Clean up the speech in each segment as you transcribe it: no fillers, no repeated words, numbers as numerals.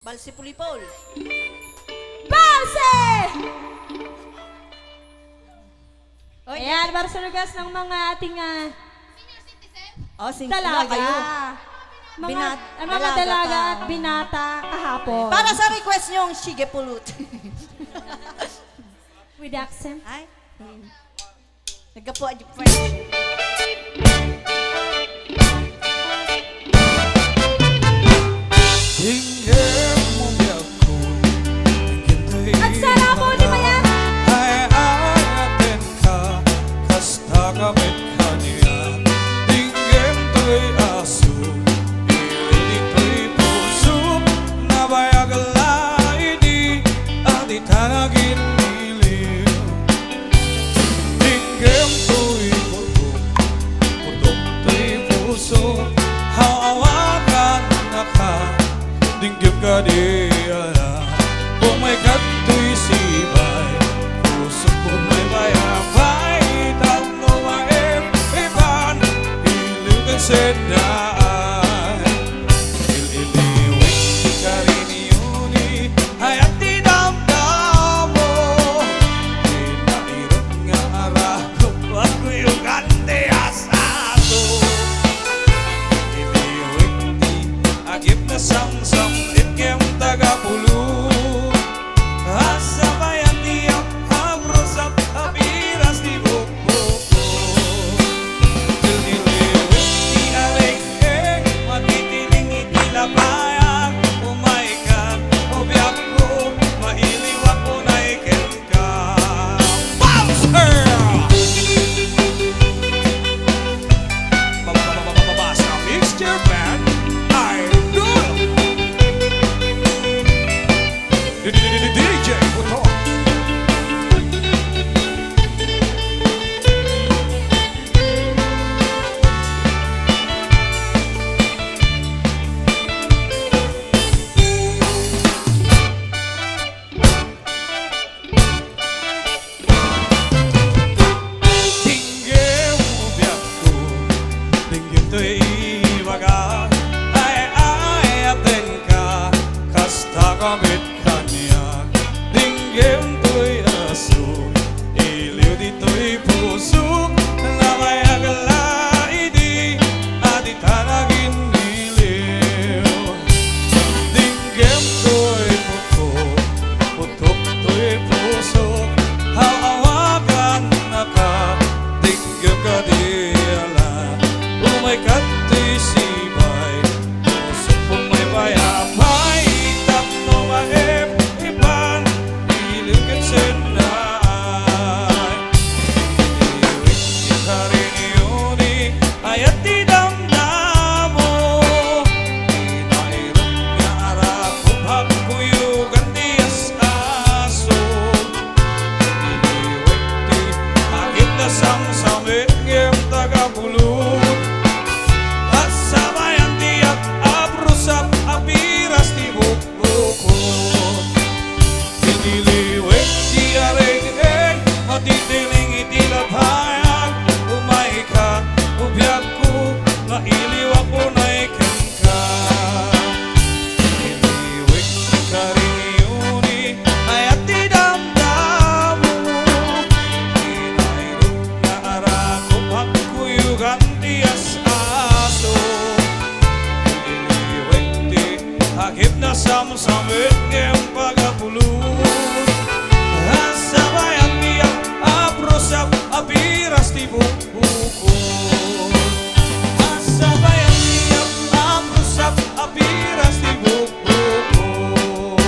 Balsi Pulipol. Balse! Oy, Ayan, para sa lugas ng mga ating sing dalaga. kayo. Mga, mga dalaga at binata kahapon. Para sa request nyo, Shige Pulut. With accent. Ay. Nagkapo at yung friend. At sana po di ba yan? Ay atin ka, kasta kamit kanya. Tingin to'y aso, ilit to'y puso. Nabayag laini, at itanagin niliw. Tingin to'y putok, putok to'y puso. Hawakan na ka, tingin ka di alam. Kung may kato'y sibay, puso ko may bayabay. Tatlo maipan, iliw kang sedaan. Ililiwin ka rin yuni, ay at dinamdam mo. Inairot nga arakop at kuyugan di asato. Iliwin ni agip na samsam, itkem taga pulo. Asabayan tiyak habros at habiras di bukbuko. Ililiwit di areng-eng, matitiling itilapayang. Umaikan, obiyak ko, mailiwak ko na ikin ka. Bouncer! Sa Myxture Band, Idol! DJ Puto. Tingin mo biyak ko, tingin to'y iwaga. Ay atin ka, kasta kamit kanya. Tingin to'y aso, iliw dito'y puso. Namayag laini, at itanagin niliw. Tingin to'y putok, putok to'y puso. Hawakan na ka, tingin ka di alam. Umay kato'y sibay, puso ko may bayabay. Tatlo maipan, iliw kang sedaan. Iliwit ka rin yuni, ay at dinamdam mo. Inairot nga arakop, hakuyugan di aso. Iliwit di agip na samsamit, ngem taga pulut. Asabayan tiyak abrusap, apiras di bukbukot. Iniliwit di areng-eng, matitiling itilapayang. Umay ka, ubiyak ko, nailiwak ko na ikin ka. Iliwit ka rin yuni, ay at dinamdam mo. Inairot nga arakop, hakuyugan di aso. Iliwit di agip na samsamit, ngem pagapulot. Asabayan tiyak aprosap, apiras di bukbukot. Asabayan tiyak aprosap, apiras di bukbukot.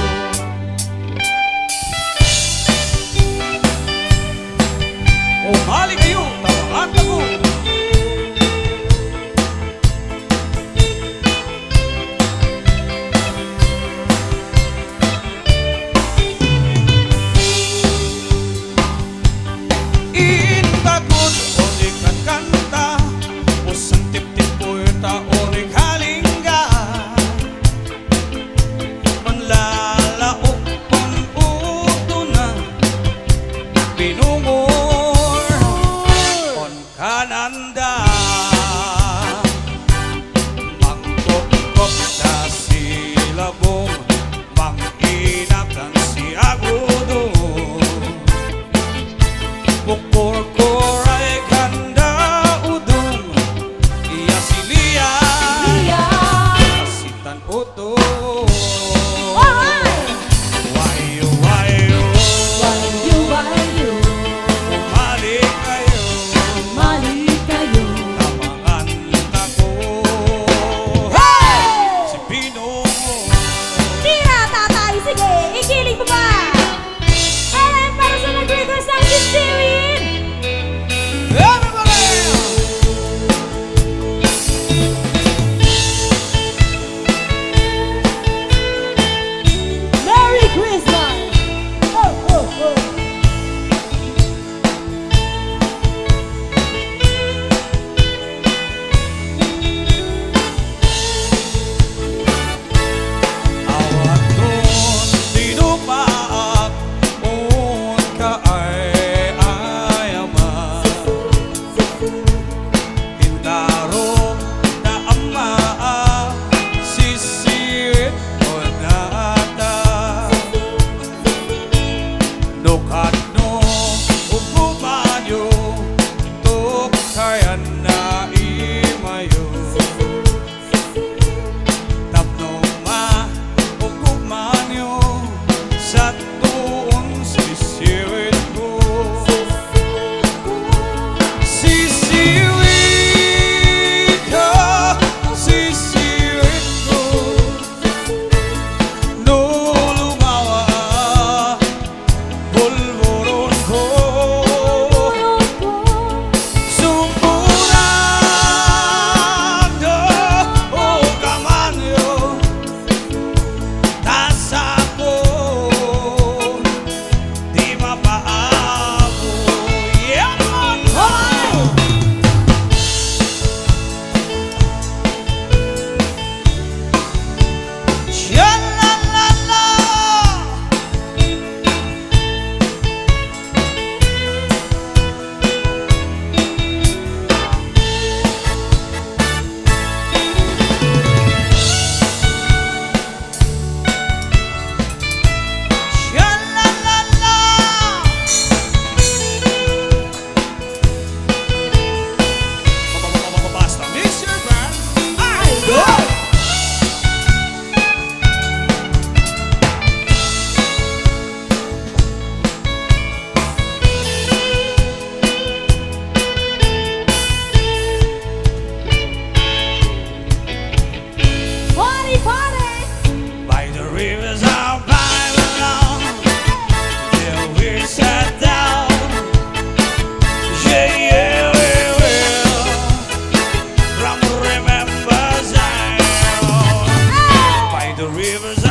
O mali kayo, tamaan ako.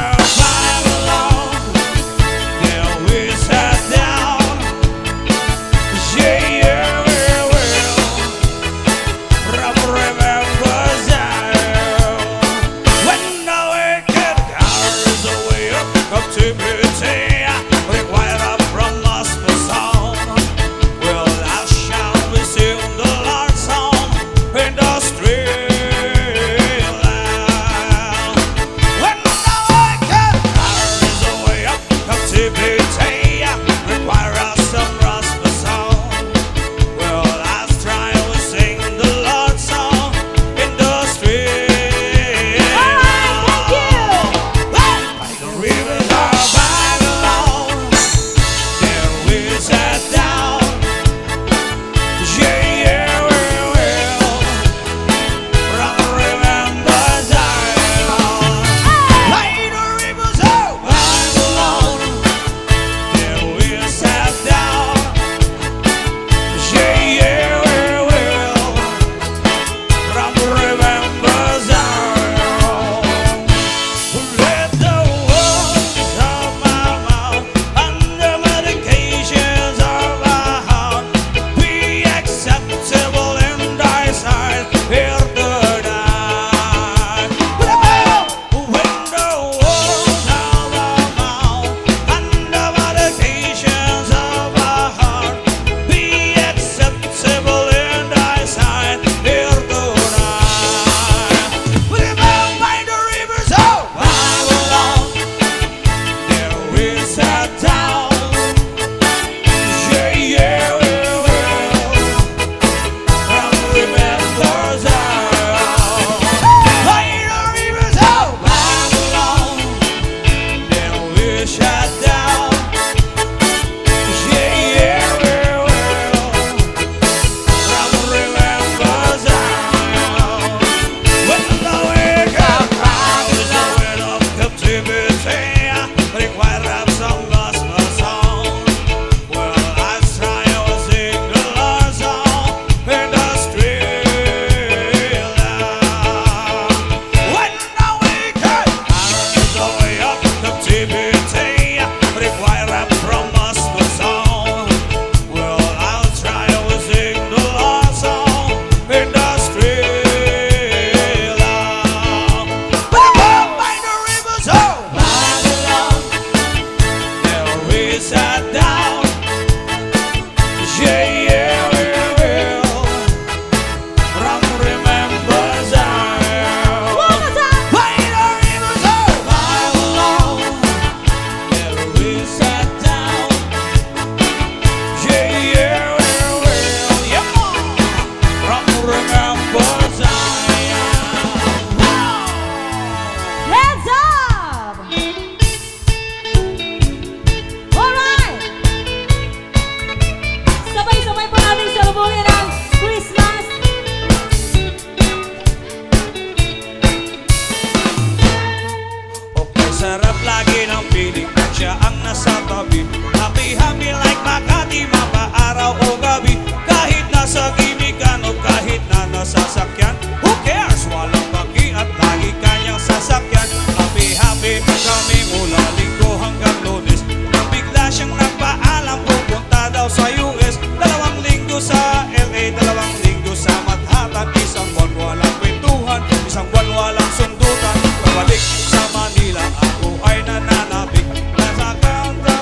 survive alone. Then we sat down. Yeah, yeah, we will. Remember Zion. When the wicked carries away up captivity, required up from us the song. Well, I shall receive the Lord's song in the street land. When the wicked carries away up captivity, require us some rust the song. Well, last try we sing the Lord's song in the street. Alright, thank you. By the rivers of Babylon, there we sat down. Yeah, yeah, we will. Remember Zion. By the rivers of Babylon, there we sat down. Yeah, yeah, we will. Remember Zion. Let the words of my mouth and the medications of my heart be acceptable in thy sight. Hear the night. When the words of my mouth and the medications of my heart be acceptable in thy sight. Hear the night. By the rivers of Babylon, there we sat down. Yeah, yeah, we will. Remember Zion. By the rivers of Babylon, there we sat down. Yeah, yeah, we will. Remember Zion. When the wicked crowds are rid of captivity, require up some gospel song. Well, last try we sing the Lord's song in the street land. When the wicked crowds are rid of captivity, require up from us the song. Well, I'll try we sing the Lord's song in the street land. By the rivers of Babylon, there we sat down. Yeah, yeah, we will. Remember Zion. One more time. By the rivers of Babylon, there we sat down. Yeah, yeah, we will. Yeah, remember Zion. Hands up! Alright! Sabay-sabay po natin salubungin ang Christmas. Okay, sarap lagi ng piling pag siya ang nasa tabi. Happy-happy like Makati, mapaaraw o gabi. Kahit nasa gimikan o kahit na nasasakyan, who cares? Walang paki at lagi kanyang sasakyan. Happy-happy kami mula linggo hanggang Lunes. Nang bigla siyang nagpaalam, pupunta daw sa US. 2 linggo sa LA, 2 linggo sa Manhattan. Isang buwan walang kwentuhan, isang buwan walang sundutan. Pabalik sa Manila, ako ay nananabik. Nasa counter,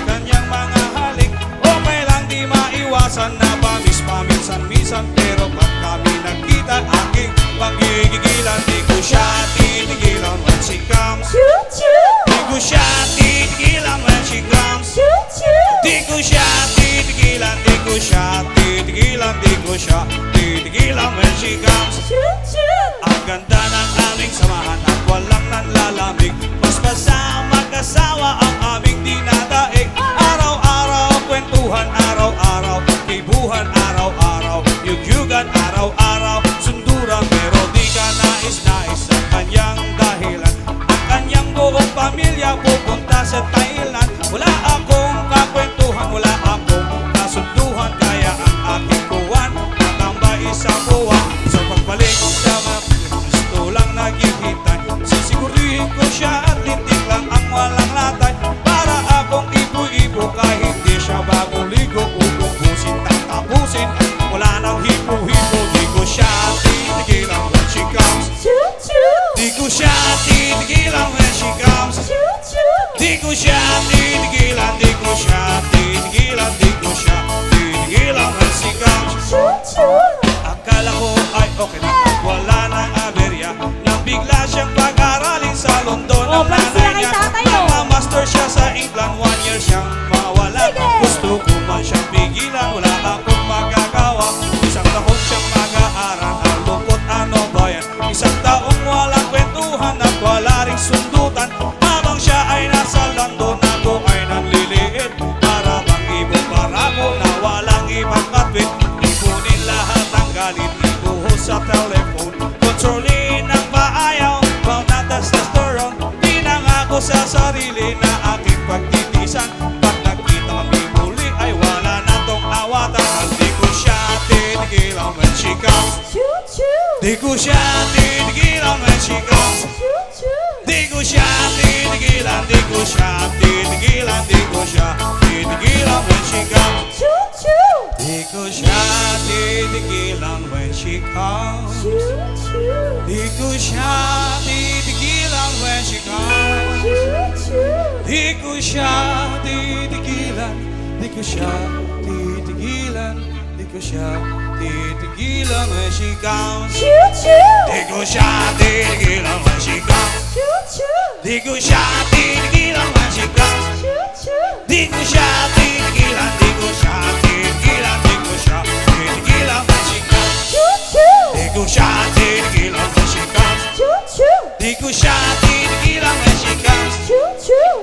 kanyang mga halik. Okay lang di maiwasan na paminsan-minsan. Pero pag kami nagkita, aking paggigigilan. Di ko siya titigilan when she comes. Choo-choo! Di ko siya titigilan when she comes. Choo-choo! Di ko siya titigilan, di ko siya titigilan, di ko siya titigilan when she comes. Choo-choo! Ang ganda ng aming samahan at walang nanlalamig. Mas basta mag-asawa ang aming dinadaig. Araw-araw kwentuhan, araw-araw kibuhan, araw-araw yugyugan, araw-araw sunduran. Pero di ka nais-nais ang kanyang dahilan. Ang kanyang buong pamilya pupunta sa Thailand. Wala akong kakwentuhan, wala akong kasunduhan. Kaya ang aking buwan natambay sa buwan. Sa pagbalik sa mga gusto lang naghihintay, sisigurihin ko siya at ko sa sarili na aking pagtitisan. Pag nagkita kami muli ay wala na tong awatan. At di ko siya tinigilan when she comes. Di ko siya tinigilan when she comes. Di ko siya tinigilan, di ko siya tinigilan, di ko siya tinigilan when she comes. Di ko siya titigilan when she comes. Di ko siya titigilan when she comes. Di ko siya titigilan, di ko siya titigilan, di ko siya titigilan when she comes. Di ko siya titigilan when she comes. Di ko siya titigilan when she comes. Di ko siya titigilan, di ko siya titigilan, di ko siya titigilan when she comes. Di ko siya titigilan when she comes. Di ko siya titigilan when she comes.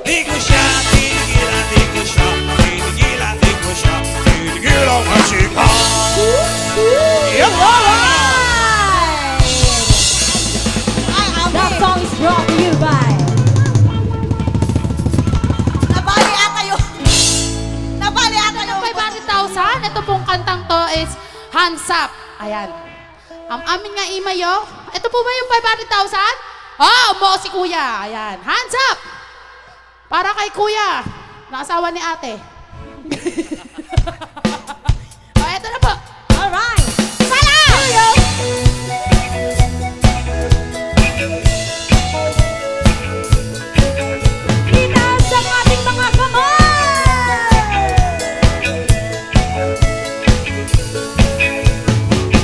Di ko siya titigilan, di ko siya titigilan, di ko siya titigilan when she comes. Yeah! That song is brought to you by Nabali ata yun. Nabali ata yun. 500,000. Ito pong kantang to is Hands Up. Ayan. Ang amin nga imayo. Ito po ba yung 500,000? Oh, mo si kuya. Ayan. Hands up! Para kay kuya. Na asawa ni ate. O, eto na po. Alright. Itaas ang ating mga kamay!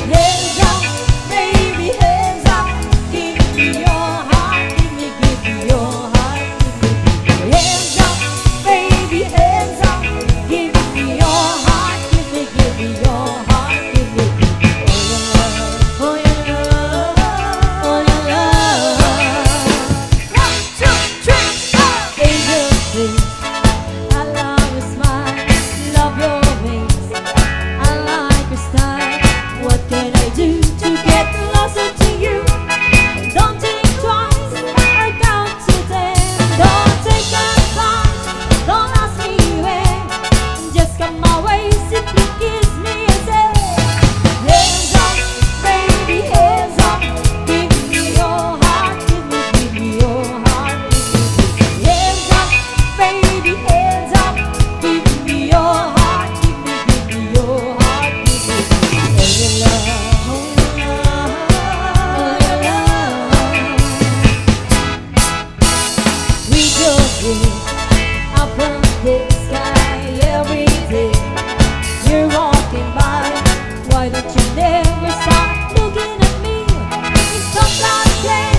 Hands up, baby, hands up. Give me your heart, give me your heart. Hands up, baby, hands up. Give me your heart, give me your heart. Give me oh your love, oh your love. 1, 2, 3, 4. Angel face, I love your smile, love your ways, I like your style. What can I do to get closer to you? Don't think twice, I count to 10. Don't take advice, don't ask me when. Just come my way, simply kiss me and say, hands up, baby, hands up. Give me your heart, give me your heart. Hands up, baby, hands up. Give me your heart, give me your heart. Oh your love, oh your love, oh your love. We just live up from the sky every day. You're walking by, why don't you never stop looking at me? Stop that play,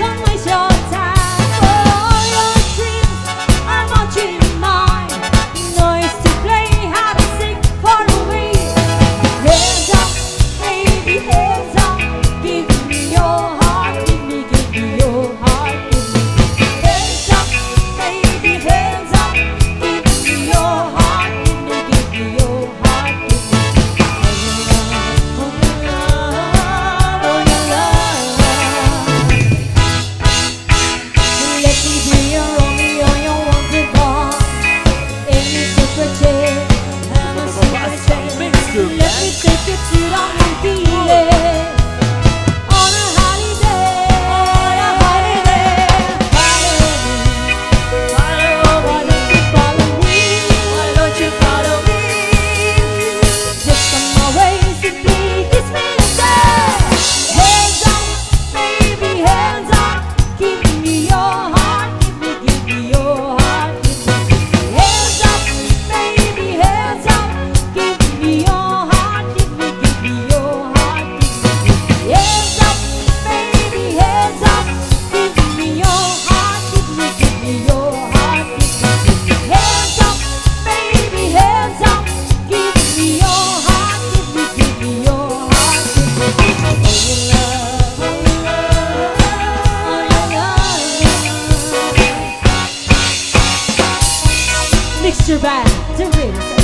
don't waste your time. All your dreams are watching mine. Noise to play, how to sing far away. Hands up, baby, hands up. Give me your heart, give me your heart. Hands up, baby, hands up. Give me your heart, give me your heart. Oh your love, oh your love, oh your love. Let me be your Romeo, your wanted boy. Any secret chair, have a secret chair. Let me take you to the feeling. On a holiday, on a holiday. Follow me, why don't you follow me? Just come my way, simply kiss me and say, hands up, baby, hands up. Give me your heart, give me your heart. Hands up, baby, hands up. Give me your heart, give me your heart. Hands up, baby, hands up. Give me your heart, give me your heart. Hands up, baby, hands up. Give me your heart, give me your heart. Oh your love, oh your love. Mixture band, the rhythm.